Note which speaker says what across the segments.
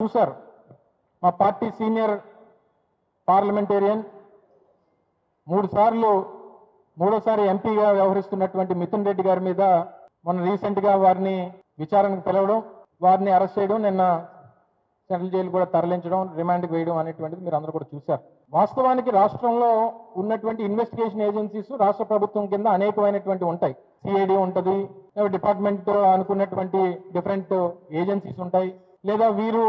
Speaker 1: చూశారు మా party senior parliamentarian మూడోసారి ఎంపీగా వ్యవహరిస్తున్నటువంటి మిథున్ రెడ్డి గారి మీద మొన్న రీసెంట్గా వారిని విచారణకు పిలవడం, వారిని అరెస్ట్ చేయడం, నిన్న సెంట్రల్ జైలు కూడా తరలించడం, రిమాండ్కి వేయడం అనేటువంటిది మీరు అందరూ కూడా చూశారు. వాస్తవానికి రాష్ట్రంలో ఉన్నటువంటి ఇన్వెస్టిగేషన్ ఏజెన్సీస్ రాష్ట్ర ప్రభుత్వం కింద అనేకమైనటువంటి ఉంటాయి. సిఐడి ఉంటుంది, డిపార్ట్మెంట్ అనుకున్నటువంటి డిఫరెంట్ ఏజెన్సీస్ ఉంటాయి, లేదా వీరు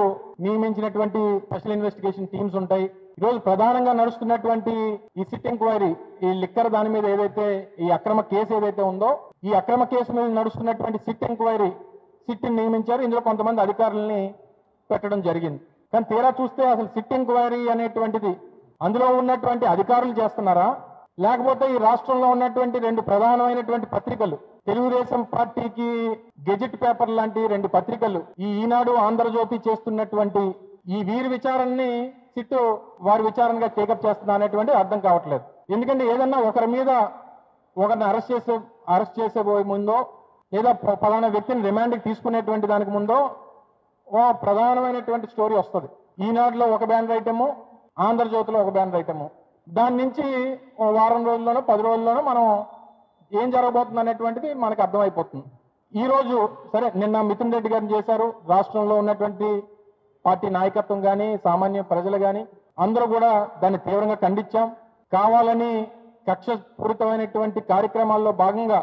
Speaker 1: నియమించినటువంటి స్పెషల్ ఇన్వెస్టిగేషన్ టీమ్స్ ఉంటాయి. ఈరోజు ప్రధానంగా నడుస్తున్నటువంటి ఈ సిట్ ఎంక్వైరీ, ఈ లిక్కర్ దాని మీద ఏదైతే ఈ అక్రమ కేసు ఏదైతే ఉందో, ఈ అక్రమ కేసు మీద నడుస్తున్నటువంటి సిట్ ఎంక్వైరీ, సిట్ని నియమించారు. ఇందులో కొంతమంది అధికారులని పెట్టడం జరిగింది. కానీ తీరా చూస్తే అసలు సిట్ ఎంక్వైరీ అనేటువంటిది అందులో ఉన్నటువంటి అధికారులు చేస్తున్నారా, లేకపోతే ఈ రాష్ట్రంలో ఉన్నటువంటి రెండు ప్రధానమైనటువంటి పత్రికలు, తెలుగుదేశం పార్టీకి గెజెట్ పేపర్ లాంటి రెండు పత్రికలు, ఈ ఈనాడు, ఆంధ్రజ్యోతి చేస్తున్నటువంటి ఈ వీరి విచారణని సిట్టు వారి విచారణగా టేకప్ చేస్తున్నా అనేటువంటి అర్థం కావట్లేదు. ఎందుకంటే ఏదన్నా ఒకరిని అరెస్ట్ చేసే ముందో, లేదా పలానా వ్యక్తిని రిమాండ్కి తీసుకునేటువంటి దానికి ముందో ఓ ప్రధానమైనటువంటి స్టోరీ వస్తుంది. ఈనాడులో ఒక బ్యానర్ ఐటము, ఆంధ్రజ్యోతిలో ఒక బ్యానర్ ఐటము. దాని నుంచి ఓ వారం రోజుల్లోనో 10 రోజుల్లోనో మనం ఏం జరగబోతుంది అనేటువంటిది మనకు అర్థమైపోతుంది. ఈరోజు సరే, నిన్న మిథున్ రెడ్డి గారిని చేశారు. రాష్ట్రంలో ఉన్నటువంటి పార్టీ నాయకత్వం కానీ, సామాన్య ప్రజలు కానీ అందరూ కూడా దాన్ని తీవ్రంగా ఖండించాం. కావాలని కక్షపూరితమైనటువంటి కార్యక్రమాల్లో భాగంగా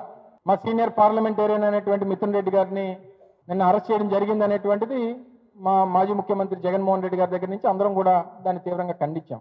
Speaker 1: మా సీనియర్ పార్లమెంటేరియన్ అనేటువంటి మిథున్ రెడ్డి గారిని నిన్న అరెస్ట్ చేయడం జరిగింది అనేటువంటిది మా మాజీ ముఖ్యమంత్రి జగన్మోహన్ రెడ్డి గారి దగ్గర నుంచి అందరం కూడా దాన్ని తీవ్రంగా ఖండించాం.